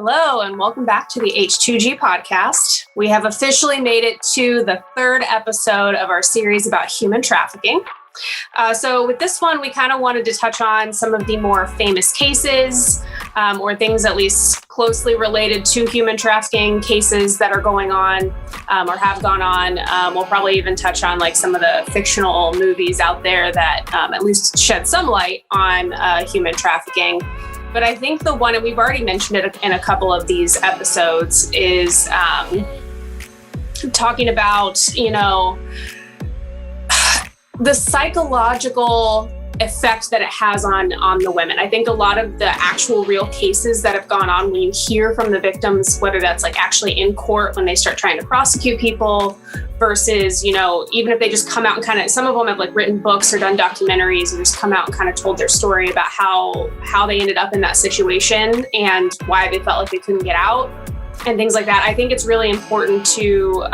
Hello, and welcome back to the H2G podcast. We have officially made it to the third episode of our series about human trafficking. So with this one, we kind of wanted to touch on some of the more famous cases or things at least closely related to human trafficking cases that are going on or have gone on. We'll probably even touch on like some of the fictional movies out there that at least shed some light on human trafficking. But I think the one, and we've already mentioned it in a couple of these episodes, is talking about, the psychological effect that it has on the women. I think a lot of the actual real cases that have gone on, when you hear from the victims, whether that's like actually in court when they start trying to prosecute people versus, even if they just come out and kind of, some of them have like written books or done documentaries and just come out and kind of told their story about how they ended up in that situation and why they felt like they couldn't get out and things like that. I think it's really important to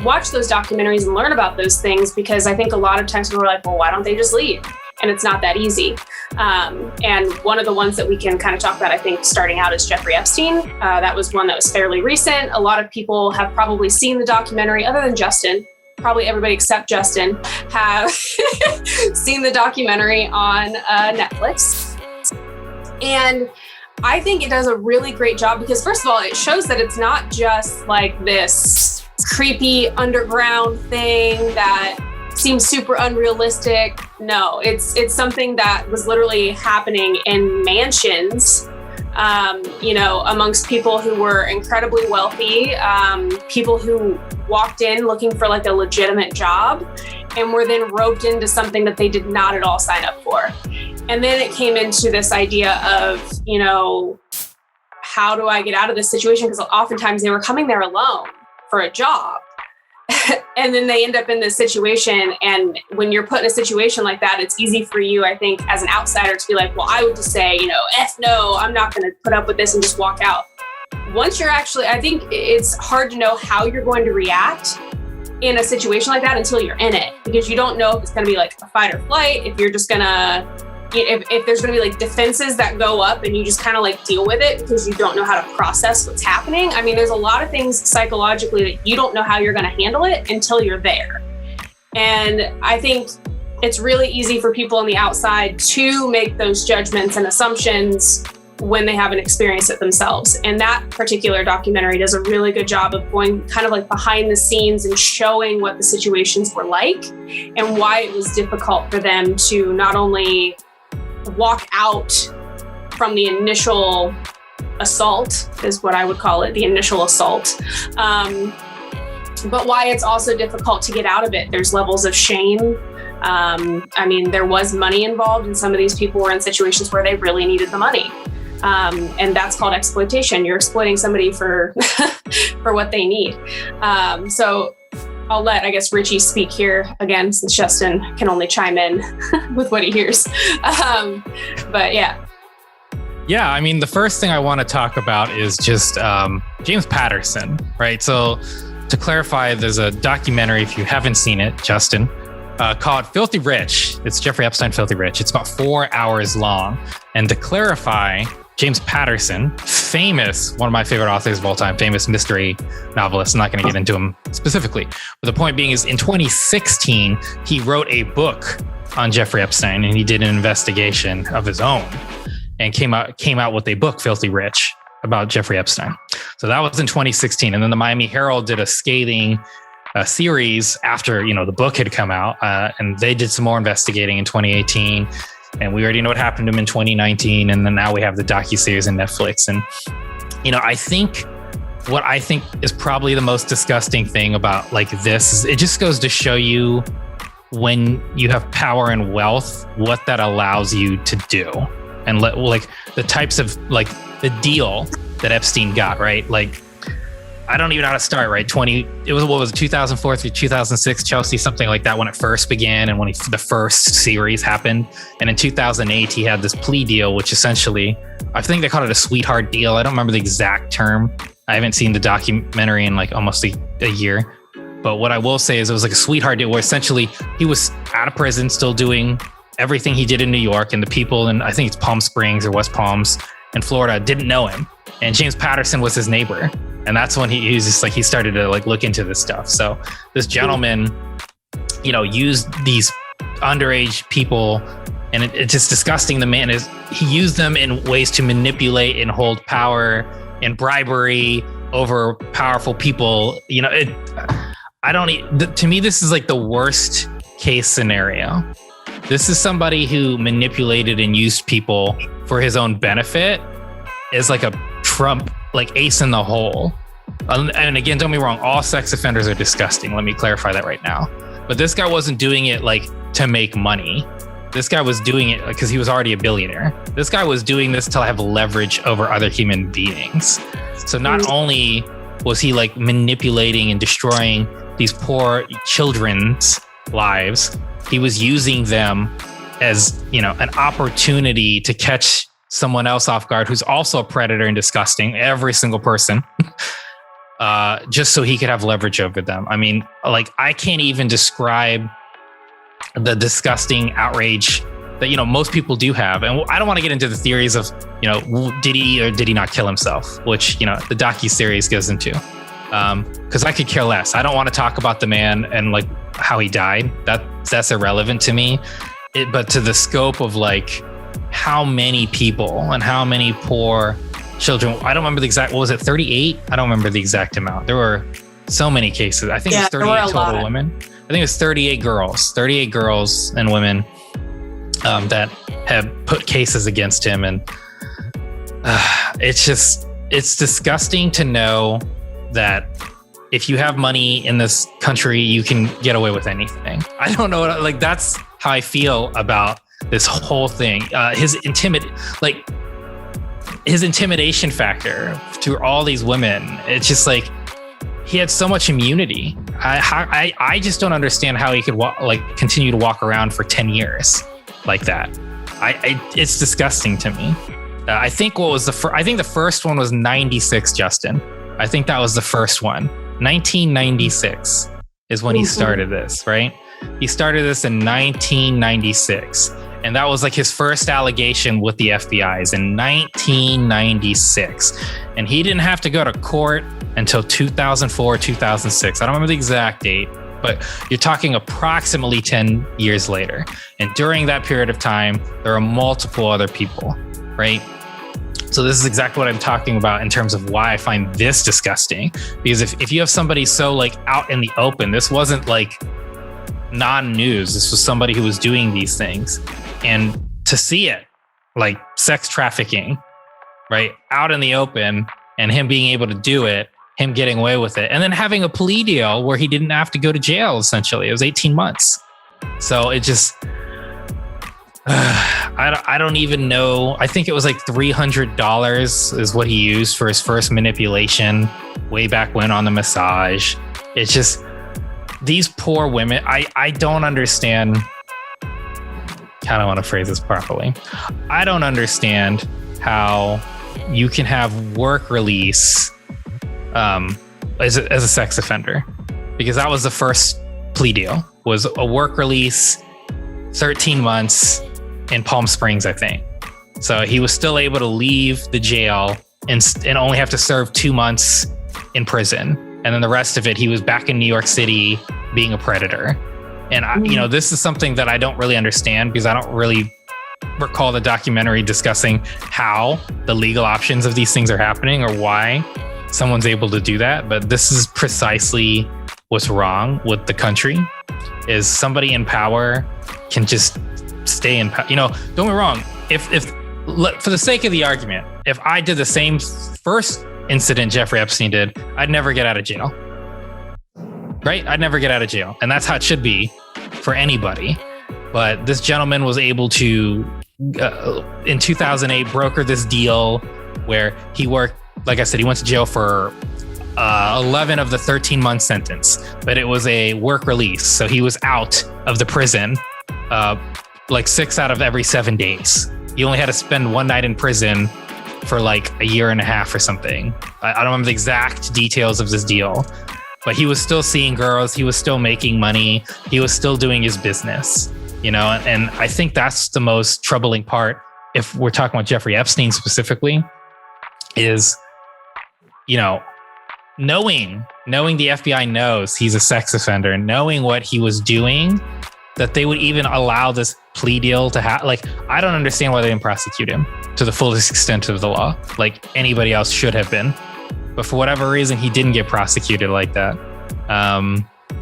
watch those documentaries and learn about those things, because I think a lot of times people are like, well, why don't they just leave? And it's not that easy. And one of the ones that we can kind of talk about, I think, starting out is Jeffrey Epstein. That was one that was fairly recent. A lot of people have probably seen the documentary, other than Justin. Probably everybody except Justin have seen the documentary on Netflix. And I think it does a really great job because, first of all, it shows that it's not just like this creepy underground thing that seems super unrealistic. No, it's something that was literally happening in mansions, amongst people who were incredibly wealthy, people who walked in looking for like a legitimate job and were then roped into something that they did not at all sign up for. And then it came into this idea of, how do I get out of this situation? Because oftentimes they were coming there alone for a job. And then they end up in this situation. And when you're put in a situation like that, it's easy for you, I think, as an outsider to be like, well, I would just say, F no, I'm not going to put up with this and just walk out. Once you're actually, I think it's hard to know how you're going to react in a situation like that until you're in it, because you don't know if it's going to be like a fight or flight, if you're just going to, if there's going to be like defenses that go up and you just kind of like deal with it because you don't know how to process what's happening. I mean, there's a lot of things psychologically that you don't know how you're going to handle it until you're there. And I think it's really easy for people on the outside to make those judgments and assumptions when they haven't experienced it themselves. And that particular documentary does a really good job of going kind of like behind the scenes and showing what the situations were like and why it was difficult for them to not only walk out from the initial assault, is what I would call it, the initial assault, but why it's also difficult to get out of it. There's levels of shame. There was money involved, and some of these people were in situations where they really needed the money. And that's called exploitation. You're exploiting somebody for for what they need. So I'll let, I guess, Richie speak here again, since Justin can only chime in with what he hears. But yeah. Yeah, the first thing I want to talk about is just James Patterson, right? So to clarify, there's a documentary, if you haven't seen it, Justin, called Filthy Rich. It's Jeffrey Epstein, Filthy Rich. It's about 4 hours long. And to clarify, James Patterson, famous, one of my favorite authors of all time, famous mystery novelist. I'm not going to get into him specifically. But the point being is in 2016, he wrote a book on Jeffrey Epstein, and he did an investigation of his own and came out with a book, Filthy Rich, about Jeffrey Epstein. So that was in 2016. And then the Miami Herald did a scathing series after, the book had come out, and they did some more investigating in 2018. And we already know what happened to him in 2019. And then now we have the docuseries on Netflix. And, I think what I think is probably the most disgusting thing about like this is it just goes to show you when you have power and wealth, what that allows you to do. And like the types of like the deal that Epstein got, right? Like, I don't even know how to start, right? It was 2004 through 2006, Chelsea, something like that when it first began and when the first series happened. And in 2008, he had this plea deal, which essentially, I think they called it a sweetheart deal. I don't remember the exact term. I haven't seen the documentary in like almost a year. But what I will say is it was like a sweetheart deal where essentially he was out of prison, still doing everything he did in New York, and the people in, I think it's Palm Springs or West Palms in Florida, didn't know him. And James Patterson was his neighbor. And that's when he was just like, he started to like look into this stuff. So this gentleman, you know, used these underage people, and it's just disgusting. The man he used them in ways to manipulate and hold power and bribery over powerful people. You know, to me, this is like the worst case scenario. This is somebody who manipulated and used people for his own benefit as like a Trump, like ace in the hole. And again, don't be wrong, all sex offenders are disgusting. Let me clarify that right now. But this guy wasn't doing it like to make money. This guy was doing it because he was already a billionaire. This guy was doing this to have leverage over other human beings. So not only was he like manipulating and destroying these poor children's lives, he was using them as, you know, an opportunity to catch someone else off guard who's also a predator and disgusting, every single person, just so he could have leverage over them. I mean, like, I can't even describe the disgusting outrage that, you know, most people do have. And I don't want to get into the theories of, you know, did he or did he not kill himself, which, you know, the docuseries goes into. Because I could care less. I don't want to talk about the man and like how he died. That's irrelevant to me. But to the scope of like how many people and how many poor children. I don't remember the exact. What was it? 38? I don't remember the exact amount. There were so many cases. I think it was 38 total women. I think it was 38 girls and women that have put cases against him, and it's disgusting to know that if you have money in this country, you can get away with anything. I don't know, like, that's how I feel about this whole thing. His intimidation factor to all these women, it's just like, he had so much immunity. I just don't understand how he could continue to walk around for 10 years like that. It's disgusting to me. I think the first one was 96, Justin. I think that was the first one. 1996 is when he started this, right? He started this in 1996. And that was like his first allegation with the FBI is in 1996. And he didn't have to go to court until 2004, 2006. I don't remember the exact date, but you're talking approximately 10 years later. And during that period of time, there are multiple other people, right? So this is exactly what I'm talking about in terms of why I find this disgusting. Because if you have somebody so like out in the open, this wasn't like non-news. This was somebody who was doing these things. And to see it, like sex trafficking, right, out in the open, and him being able to do it, him getting away with it, and then having a plea deal where he didn't have to go to jail, essentially. It was 18 months. So it just... I don't even know. I think it was like $300 is what he used for his first manipulation way back when on the massage. It's just these poor women. I don't understand. Kind of want to phrase this properly. I don't understand how you can have work release as a sex offender, because that was the first plea deal, was a work release, 13 months in Palm Springs, I think. So he was still able to leave the jail and only have to serve 2 months in prison. And then the rest of it, he was back in New York City being a predator. And this is something that I don't really understand, because I don't really recall the documentary discussing how the legal options of these things are happening or why someone's able to do that. But this is precisely what's wrong with the country, is somebody in power can just stay in power. Don't get me wrong. If for the sake of the argument, if I did the same first incident Jeffrey Epstein did, I'd never get out of jail. Right? I'd never get out of jail. And that's how it should be for anybody. But this gentleman was able to, in 2008, broker this deal where he worked, like I said, he went to jail for 11 of the 13-month sentence, but it was a work release. So he was out of the prison like 6 out of every 7 days. He only had to spend one night in prison for like a year and a half or something. I don't remember the exact details of this deal, but he was still seeing girls. He was still making money. He was still doing his business, and I think that's the most troubling part. If we're talking about Jeffrey Epstein specifically, is, knowing the FBI knows he's a sex offender, knowing what he was doing, that they would even allow this plea deal to happen. Like, I don't understand why they didn't prosecute him to the fullest extent of the law, like anybody else should have been. But for whatever reason, he didn't get prosecuted like that.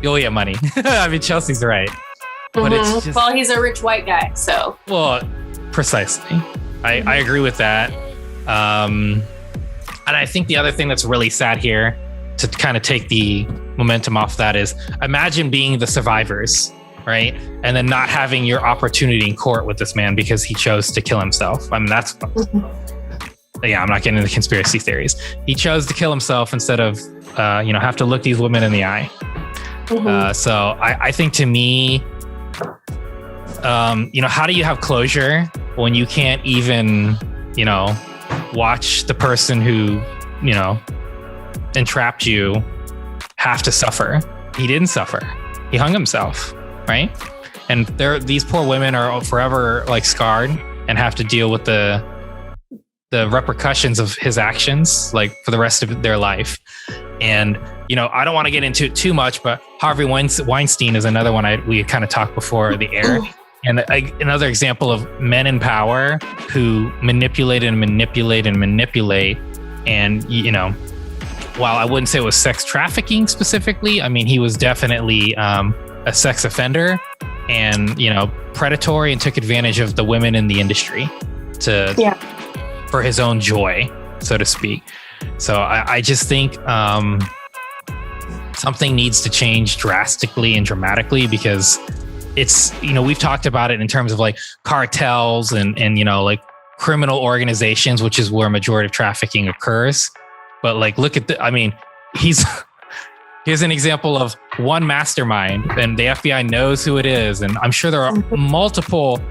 You'll get money. I mean, Chelsea's right. But it's just, well, he's a rich white guy, so. Well, precisely. I agree with that. And I think the other thing that's really sad here, to kind of take the momentum off that, is imagine being the survivors, right? And then not having your opportunity in court with this man because he chose to kill himself. I mean, that's, yeah, I'm not getting into conspiracy theories. He chose to kill himself instead of, have to look these women in the eye. So I think, to me, how do you have closure when you can't even, watch the person who, entrapped you have to suffer? He didn't suffer. He hung himself, right? And these poor women are forever like scarred and have to deal with the repercussions of his actions, like for the rest of their life. And, I don't want to get into it too much, but Harvey Weinstein is another one we kind of talked before the air. And another example of men in power who manipulate. And, while I wouldn't say it was sex trafficking specifically, I mean, he was definitely a sex offender and, predatory, and took advantage of the women in the industry for his own joy, so to speak. So I just think something needs to change drastically and dramatically, because it's, we've talked about it in terms of like cartels and like criminal organizations, which is where majority of trafficking occurs. But like, look at here's an example of one mastermind, and the FBI knows who it is. And I'm sure there are multiple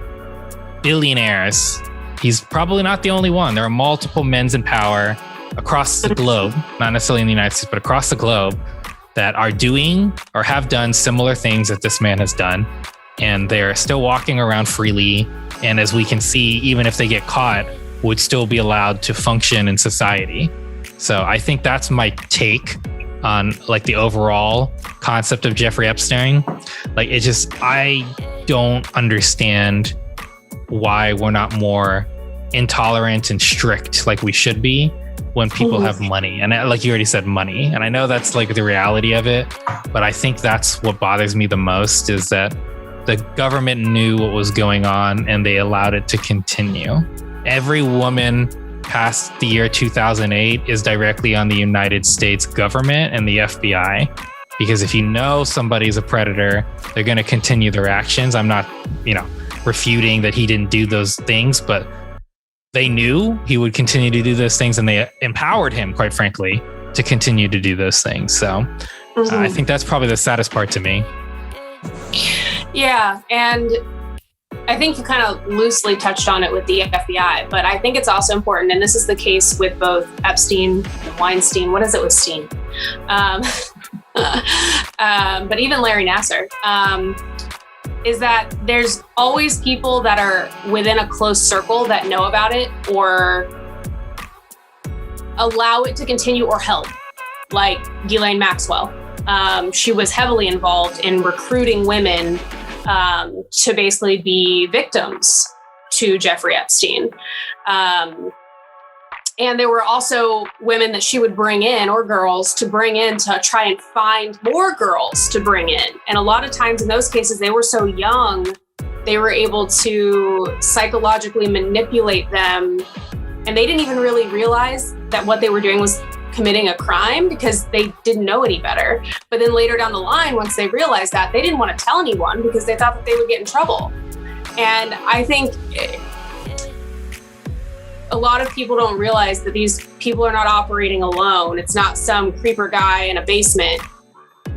billionaires. He's probably not the only one. There are multiple men in power across the globe, not necessarily in the United States, but across the globe, that are doing or have done similar things that this man has done. And they're still walking around freely. And as we can see, even if they get caught, would still be allowed to function in society. So I think that's my take on like the overall concept of Jeffrey Epstein. Like, I don't understand why we're not more intolerant and strict like we should be when people have money. And like you already said, money. And I know that's like the reality of it, but I think that's what bothers me the most, is that the government knew what was going on and they allowed it to continue. Every woman past the year 2008 is directly on the United States government and the FBI, because if somebody's a predator, they're going to continue their actions. I'm not, refuting that he didn't do those things, but they knew he would continue to do those things, and they empowered him, quite frankly, to continue to do those things. So I think that's probably the saddest part to me. Yeah. And I think you kind of loosely touched on it with the FBI, but I think it's also important, and this is the case with both Epstein and Weinstein. What is it with Steen? But even Larry Nassar, is that there's always people that are within a close circle that know about it or allow it to continue or help, like Ghislaine Maxwell. She was heavily involved in recruiting women to basically be victims to Jeffrey Epstein. And there were also women that she would bring in, or girls to bring in, to try and find more girls to bring in. And a lot of times in those cases, they were so young, they were able to psychologically manipulate them. And they didn't even really realize that what they were doing was committing a crime, because they didn't know any better. But then later down the line, once they realized that, they didn't want to tell anyone because they thought that they would get in trouble. And I think a lot of people don't realize that these people are not operating alone. It's not some creeper guy in a basement.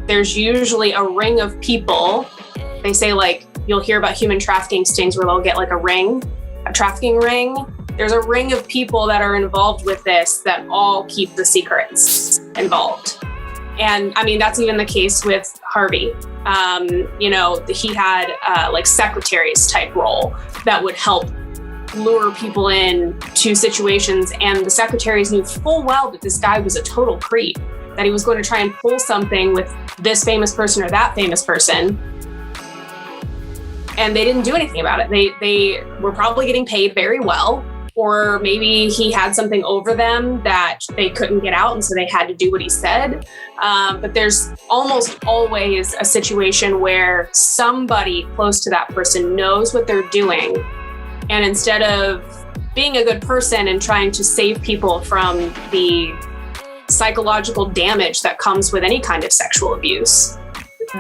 There's usually a ring of people. They say, like, you'll hear about human trafficking stings where they'll get like a trafficking ring. There's a ring of people that are involved with this that all keep the secrets involved. And I mean, that's even the case with Harvey. He had like secretaries type role that would help lure people in to situations. And the secretaries knew full well that this guy was a total creep, that he was going to try and pull something with this famous person or that famous person. And they didn't do anything about it. They were probably getting paid very well, or maybe he had something over them that they couldn't get out, and so they had to do what he said. But there's almost always a situation where somebody close to that person knows what they're doing, and instead of being a good person and trying to save people from the psychological damage that comes with any kind of sexual abuse,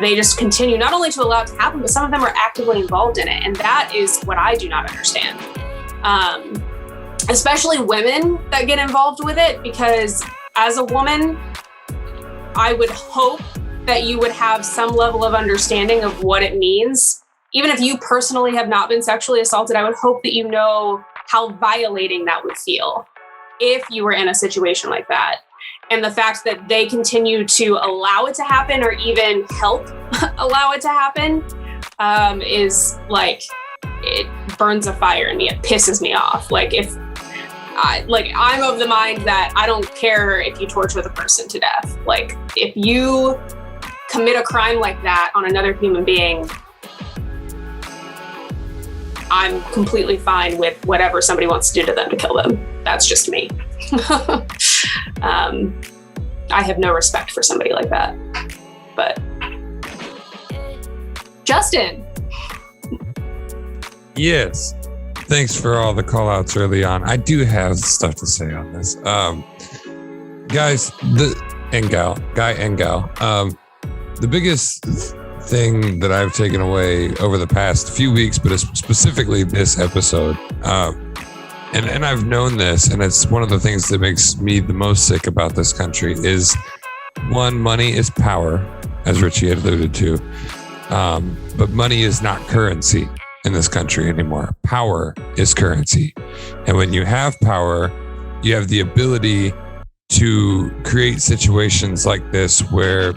they just continue not only to allow it to happen, but some of them are actively involved in it. And that is what I do not understand. Especially women that get involved with it, because as a woman, I would hope that you would have some level of understanding of what it means. Even if you personally have not been sexually assaulted, I would hope that you know how violating that would feel if you were in a situation like that. And the fact that they continue to allow it to happen, or even help allow it to happen, is like, it burns a fire in me. It pisses me off. Like, I'm of the mind that I don't care if you torture the person to death. Like, if you commit a crime like that on another human being, I'm completely fine with whatever somebody wants to do to them to kill them. That's just me. I have no respect for somebody like that. But Justin. Yes. Thanks for all the call outs early on. I do have stuff to say on this. Guys, guy and gal, the biggest thing that I've taken away over the past few weeks, but specifically this episode, and I've known this, and it's one of the things that makes me the most sick about this country is, one, money is power, as Richie had alluded to. But money is not currency in this country anymore. Power is currency. And when you have power, you have the ability to create situations like this where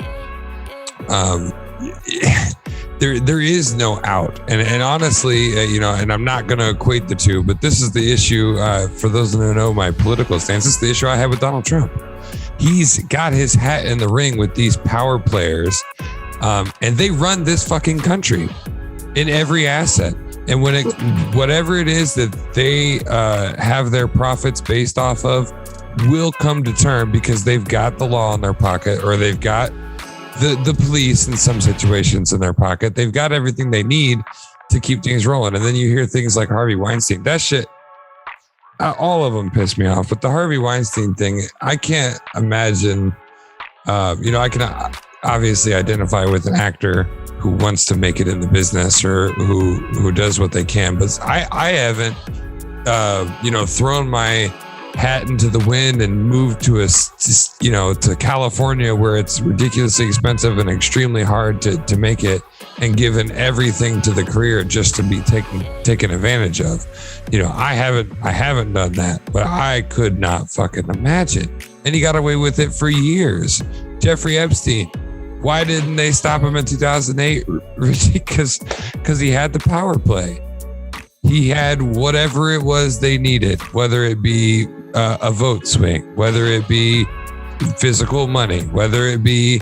there is no out. And honestly, and I'm not going to equate the two, but this is the issue, for those who know my political stance, this is the issue I have with Donald Trump. He's got his hat in the ring with these power players, and they run this fucking country in every asset. And whatever it is that they have their profits based off of will come to term, because they've got the law in their pocket, or they've got the police in some situations in their pocket. They've got everything they need to keep things rolling. And then you hear things like Harvey Weinstein. That shit, all of them piss me off. But the Harvey Weinstein thing, I can't imagine, I can obviously identify with an actor who wants to make it in the business, or who does what they can. But I haven't, thrown my hat into the wind and moved to California, where it's ridiculously expensive and extremely hard to make it, and given everything to the career just to be taken advantage of. I haven't done that, but I could not fucking imagine. And he got away with it for years. Jeffrey Epstein. Why didn't they stop him in 2008, Richie? Because he had the power play. He had whatever it was they needed, whether it be a vote swing, whether it be physical money, whether it be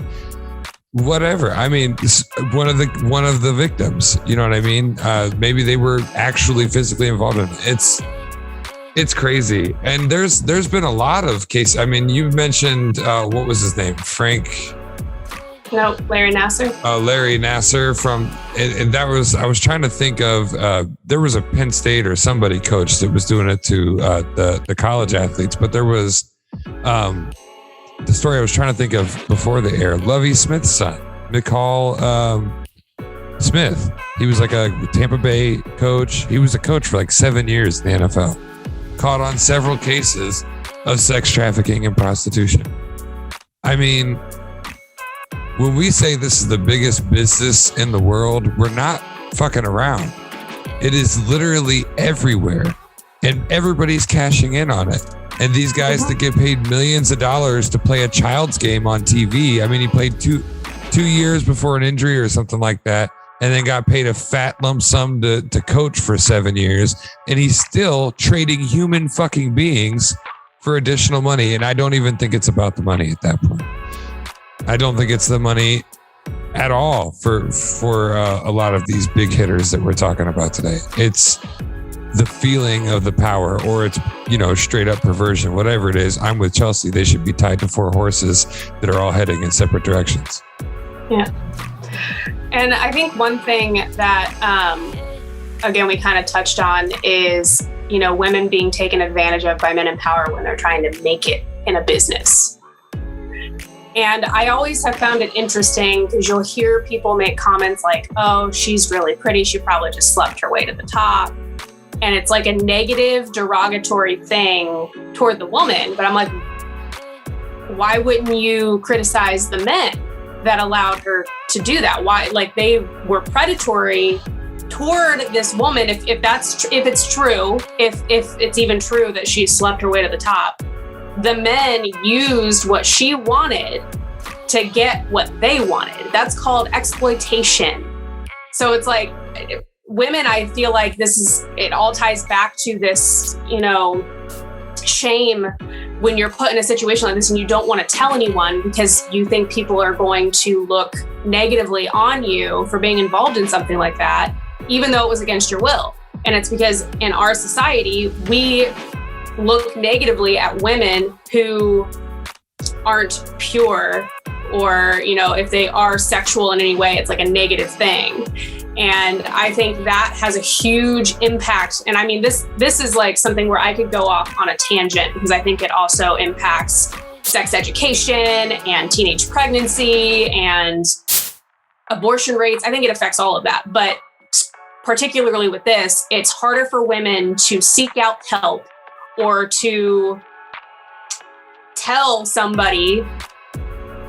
whatever. I mean, one of the victims, you know what I mean? Maybe they were actually physically involved in it. It's crazy. And there's been a lot of cases. I mean, you mentioned, what was his name? No, Larry Nassar. Larry Nassar and that was, I was trying to think of, there was a Penn State or somebody coach that was doing it to the college athletes, but there was the story I was trying to think of before the air. Lovie Smith's son, McCall Smith. He was like a Tampa Bay coach. He was a coach for like 7 years in the NFL. Caught on several cases of sex trafficking and prostitution. I mean, when we say this is the biggest business in the world, we're not fucking around. It is literally everywhere, and everybody's cashing in on it. And these guys that get paid millions of dollars to play a child's game on TV. I mean, he played two years before an injury or something like that. and then got paid a fat lump sum to coach for 7 years. And he's still trading human fucking beings for additional money. And I don't even think it's about the money at that point. I don't think it's the money at all for a lot of these big hitters that we're talking about today. It's the feeling of the power, or it's, straight up perversion, whatever it is. I'm with Chelsea. They should be tied to 4 horses that are all heading in separate directions. Yeah. And I think one thing that, again, we kind of touched on is, women being taken advantage of by men in power when they're trying to make it in a business. And I always have found it interesting because you'll hear people make comments like, oh, she's really pretty. She probably just slept her way to the top. And it's like a negative, derogatory thing toward the woman. But I'm like, why wouldn't you criticize the men that allowed her to do that? Why? Like, they were predatory toward this woman. If it's true, if it's even true that she slept her way to the top, the men used what she wanted to get what they wanted. That's called exploitation. So it's like, women, I feel like it all ties back to this, shame when you're put in a situation like this and you don't want to tell anyone because you think people are going to look negatively on you for being involved in something like that, even though it was against your will. And it's because in our society, we look negatively at women who aren't pure, or, if they are sexual in any way, it's like a negative thing. And I think that has a huge impact. And I mean, this is like something where I could go off on a tangent, because I think it also impacts sex education and teenage pregnancy and abortion rates. I think it affects all of that. But particularly with this, it's harder for women to seek out help or to tell somebody,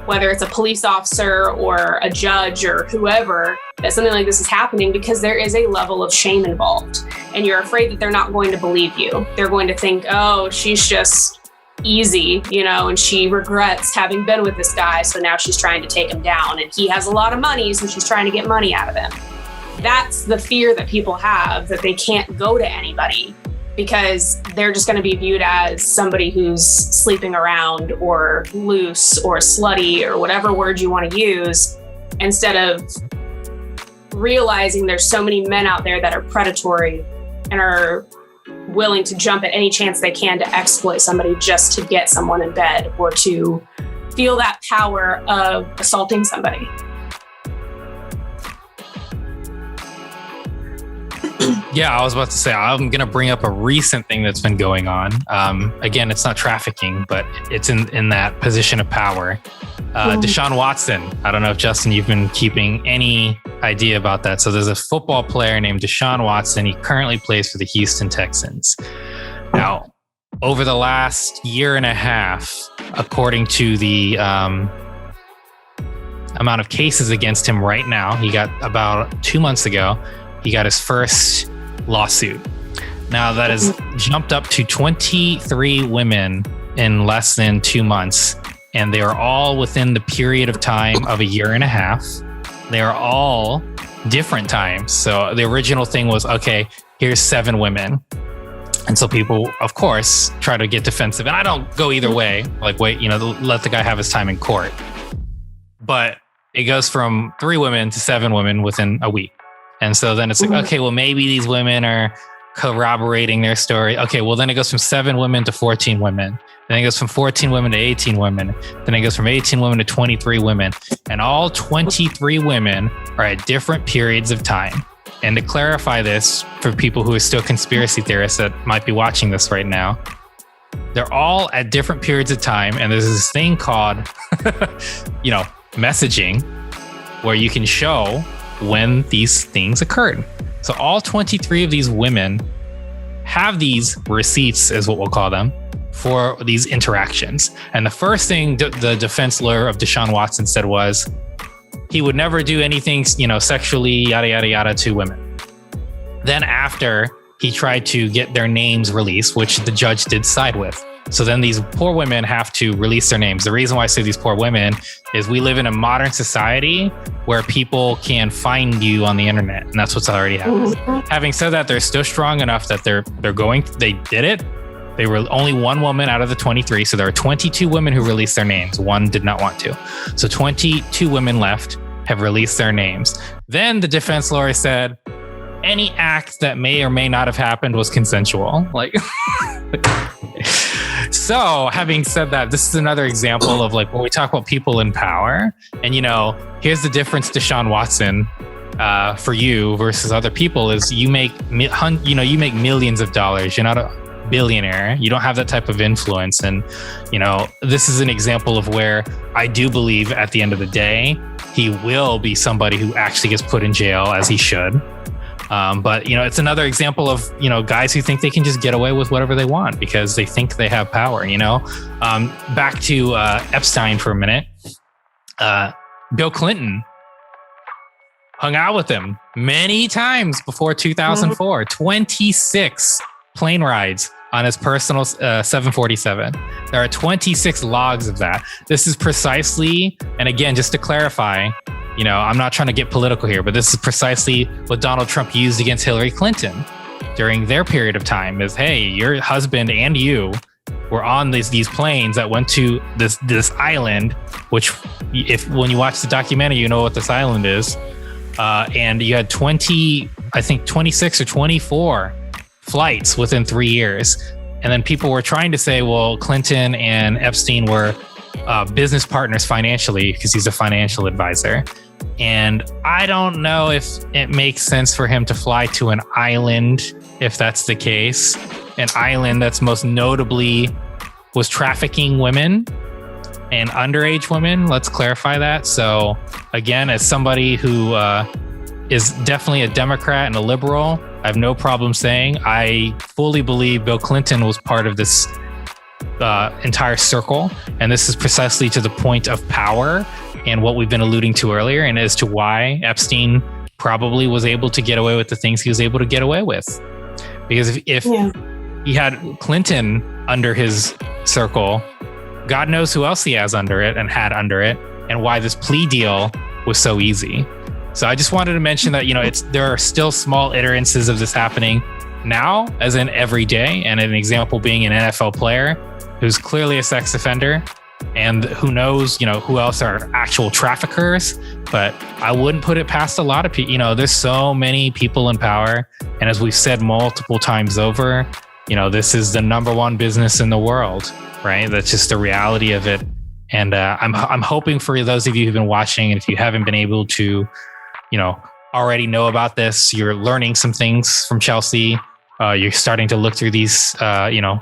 whether it's a police officer or a judge or whoever, that something like this is happening, because there is a level of shame involved. And you're afraid that they're not going to believe you. They're going to think, oh, she's just easy, and she regrets having been with this guy, so now she's trying to take him down. And he has a lot of money, so she's trying to get money out of him. That's the fear that people have, that they can't go to anybody because they're just going to be viewed as somebody who's sleeping around or loose or slutty or whatever word you want to use, instead of realizing there's so many men out there that are predatory and are willing to jump at any chance they can to exploit somebody just to get someone in bed or to feel that power of assaulting somebody. Yeah, I was about to say, I'm going to bring up a recent thing that's been going on. Again, it's not trafficking, but it's in that position of power. Deshaun Watson. I don't know if, Justin, you've been keeping any idea about that. So there's a football player named Deshaun Watson. He currently plays for the Houston Texans. Now, over the last year and a half, according to the amount of cases against him right now, he got about 2 months ago, he got his first lawsuit. Now that has jumped up to 23 women in less than 2 months. And they are all within the period of time of a year and a half. They are all different times. So the original thing was, okay, here's 7 women. And so people, of course, try to get defensive. And I don't go either way. Like, wait, let the guy have his time in court. But it goes from 3 women to 7 women within a week. And so then it's like, okay, well, maybe these women are corroborating their story. Okay, well, then it goes from 7 women to 14 women. Then it goes from 14 women to 18 women. Then it goes from 18 women to 23 women. And all 23 women are at different periods of time. And to clarify this for people who are still conspiracy theorists that might be watching this right now, they're all at different periods of time. And there's this thing called, messaging, where you can show when these things occurred. So all 23 of these women have these receipts, is what we'll call them, for these interactions. And the first thing the defense lawyer of Deshaun Watson said was he would never do anything, sexually, yada, yada, yada, to women. Then after he tried to get their names released, which the judge did side with, So then these poor women have to release their names. The reason why I say these poor women is we live in a modern society where people can find you on the internet, and that's what's already happened. Having said that, they're still strong enough that they did it. They were only one woman out of the 23. So there are 22 women who released their names. One did not want to. So 22 women left have released their names. Then the defense lawyer said, any act that may or may not have happened was consensual. Like, so having said that, this is another example of like when we talk about people in power, and here's the difference, Deshaun Watson, for you versus other people is you make millions of dollars. You're not a billionaire. You don't have that type of influence. And, this is an example of where I do believe at the end of the day, he will be somebody who actually gets put in jail as he should. But it's another example of, guys who think they can just get away with whatever they want because they think they have power, Back to Epstein for a minute. Bill Clinton hung out with him many times before 2004, 26 plane rides on his personal 747. There are 26 logs of that. This is precisely, and again, just to clarify, I'm not trying to get political here, but this is precisely what Donald Trump used against Hillary Clinton during their period of time is, hey, your husband and you were on these planes that went to this island, which when you watch the documentary, you know what this island is. And you had 26 or 24 flights within 3 years. And then people were trying to say, well, Clinton and Epstein were business partners financially because he's a financial advisor. And I don't know if it makes sense for him to fly to an island, if that's the case, an island that's most notably was trafficking women and underage women. Let's clarify that. So again, as somebody who is definitely a Democrat and a liberal, I have no problem saying I fully believe Bill Clinton was part of this entire circle. And this is precisely to the point of power and what we've been alluding to earlier, and as to why Epstein probably was able to get away with the things he was able to get away with. Because if he had Clinton under his circle, God knows who else he has under it and had under it, and why this plea deal was so easy. So I just wanted to mention that, there are still small iterances of this happening now, as in every day. And an example being an NFL player who's clearly a sex offender, and who knows, who else are actual traffickers. But I wouldn't put it past a lot of people. There's so many people in power. And as we've said multiple times over, this is the number one business in the world, right? That's just the reality of it. And I'm hoping for those of you who've been watching, and if you haven't been able to, already know about this, you're learning some things from Chelsea. You're starting to look through these,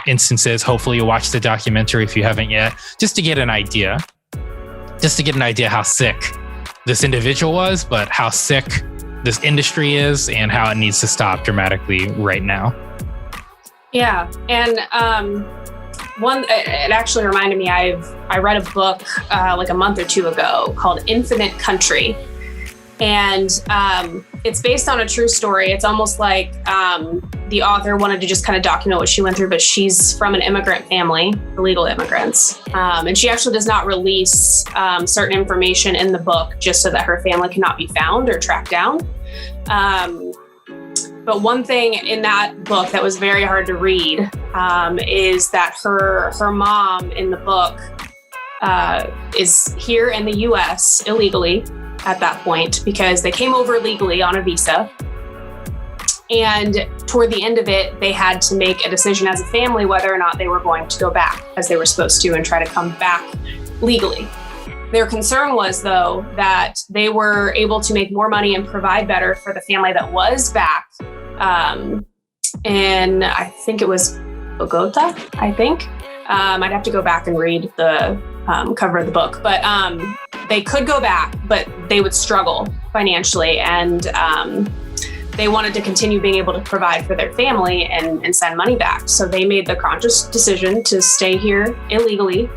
instances. Hopefully you'll watch the documentary if you haven't yet, just to get an idea how sick this individual was, but how sick this industry is and how it needs to stop dramatically right now. Yeah. And it actually reminded me, I read a book like a month or two ago called Infinite Country. And it's based on a true story. It's almost like the author wanted to just kind of document what she went through, but she's from an immigrant family, illegal immigrants. And she actually does not release certain information in the book just so that her family cannot be found or tracked down. But one thing in that book that was very hard to read is that her mom in the book is here in the US illegally at that point because they came over legally on a visa. And toward the end of it, they had to make a decision as a family whether or not they were going to go back as they were supposed to and try to come back legally. Their concern was, though, that they were able to make more money and provide better for the family that was back. And I think it was Bogota, I think. I'd have to go back and read the cover of the book. But they could go back, but they would struggle financially. And they wanted to continue being able to provide for their family and send money back. So they made the conscious decision to stay here illegally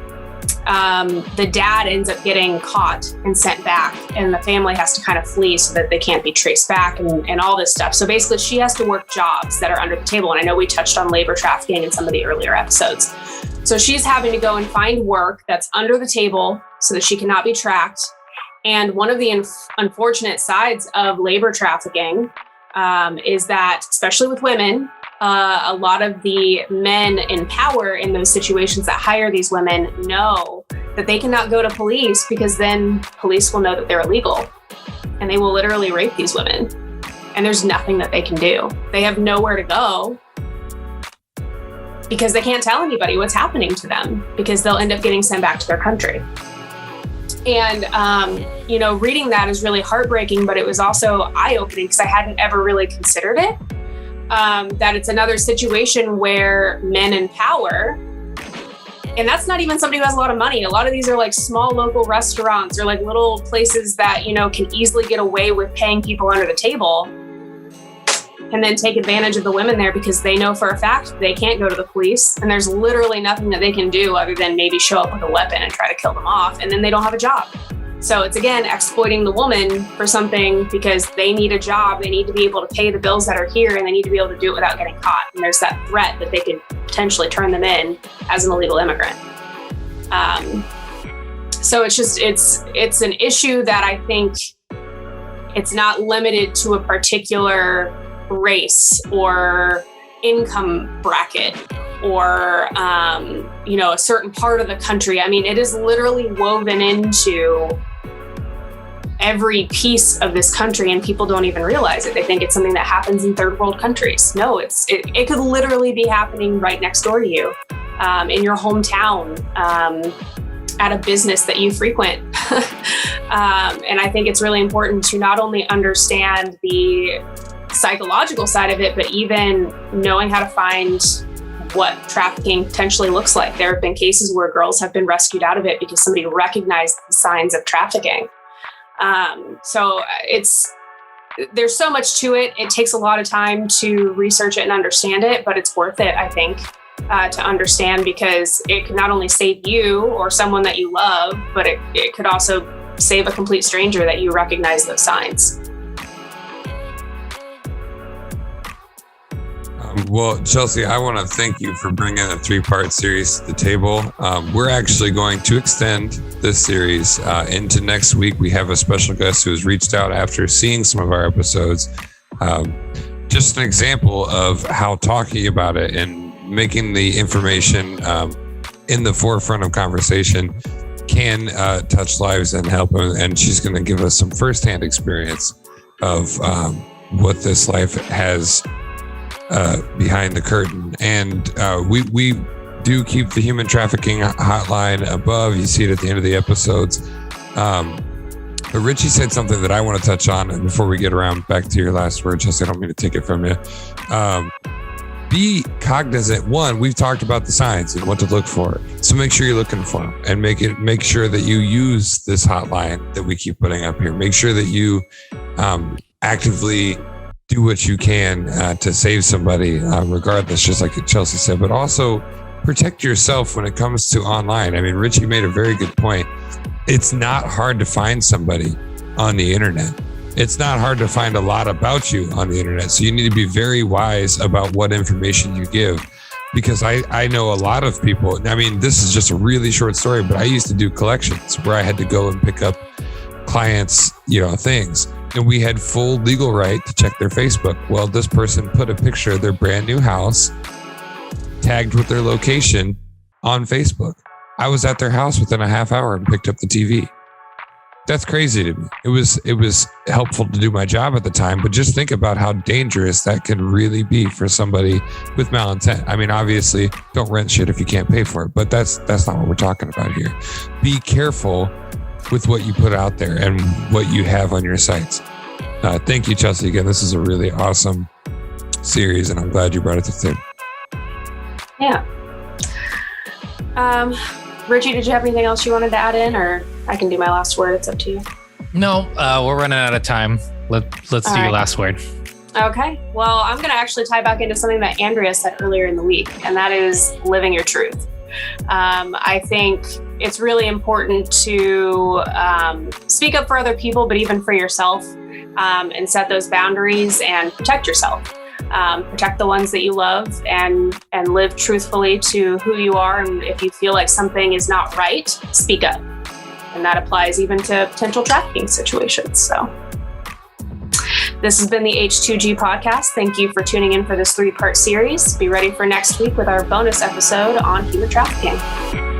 the dad ends up getting caught and sent back, and the family has to kind of flee so that they can't be traced back and all this stuff. So basically she has to work jobs that are under the table. And I know we touched on labor trafficking in some of the earlier episodes. So she's having to go and find work that's under the table so that she cannot be tracked. And one of the unfortunate sides of labor trafficking is that, especially with women, a lot of the men in power in those situations that hire these women know that they cannot go to police, because then police will know that they're illegal and they will literally rape these women. And there's nothing that they can do. They have nowhere to go because they can't tell anybody what's happening to them, because they'll end up getting sent back to their country. And, reading that is really heartbreaking, but it was also eye-opening because I hadn't ever really considered it. That it's another situation where men in power, and that's not even somebody who has a lot of money. A lot of these are like small local restaurants or like little places that, can easily get away with paying people under the table and then take advantage of the women there, because they know for a fact they can't go to the police and there's literally nothing that they can do other than maybe show up with a weapon and try to kill them off, and then they don't have a job. So it's, again, exploiting the woman for something because they need a job. They need to be able to pay the bills that are here, and they need to be able to do it without getting caught. And there's that threat that they could potentially turn them in as an illegal immigrant. So it's an issue that I think it's not limited to a particular race or income bracket or, a certain part of the country. I mean, it is literally woven into every piece of this country, and people don't even realize it. They think it's something that happens in third world countries. No, it could literally be happening right next door to you, in your hometown, at a business that you frequent. And I think it's really important to not only understand the psychological side of it, but even knowing how to find what trafficking potentially looks like. There have been cases where girls have been rescued out of it because somebody recognized the signs of trafficking. So there's so much to it. It takes a lot of time to research it and understand it, but it's worth it, I think, to understand, because it can not only save you or someone that you love, but it could also save a complete stranger that you recognize those signs. Well, Chelsea, I want to thank you for bringing a 3-part series to the table. We're actually going to extend this series into next week. We have a special guest who has reached out after seeing some of our episodes. Just an example of how talking about it and making the information in the forefront of conversation can touch lives and help. And she's going to give us some firsthand experience of what this life has behind the curtain. And we do keep the human trafficking hotline above. You see it at the end of the episodes. But Richie said something that I want to touch on. And before we get around back to your last word, Chelsea, I don't mean to take it from you. Be cognizant. One, we've talked about the signs and what to look for. So make sure you're looking for them, and make sure that you use this hotline that we keep putting up here. Make sure that you actively do what you can to save somebody, regardless, just like Chelsea said, but also protect yourself when it comes to online. I mean, Richie made a very good point. It's not hard to find somebody on the internet. It's not hard to find a lot about you on the internet. So you need to be very wise about what information you give, because I know a lot of people. I mean, this is just a really short story, but I used to do collections where I had to go and pick up clients, things. And we had full legal right to check their Facebook. Well, this person put a picture of their brand new house tagged with their location on Facebook. I was at their house within a half hour and picked up the TV. That's crazy to me. It was helpful to do my job at the time, but just think about how dangerous that can really be for somebody with malintent. I mean, obviously, don't rent shit if you can't pay for it, but that's not what we're talking about here. Be careful with what you put out there and what you have on your sites. Thank you, Chelsea. Again, this is a really awesome series, and I'm glad you brought it to the table. Yeah. Richie, did you have anything else you wanted to add in, or I can do my last word? It's up to you. No, we're running out of time. Let's do your last word. Okay. Well, I'm going to actually tie back into something that Andrea said earlier in the week, and that is living your truth. I think it's really important to speak up for other people, but even for yourself, and set those boundaries and protect yourself. Protect the ones that you love and live truthfully to who you are. And if you feel like something is not right, speak up. And that applies even to potential trafficking situations. So this has been the H2G podcast. Thank you for tuning in for this 3-part series. Be ready for next week with our bonus episode on human trafficking.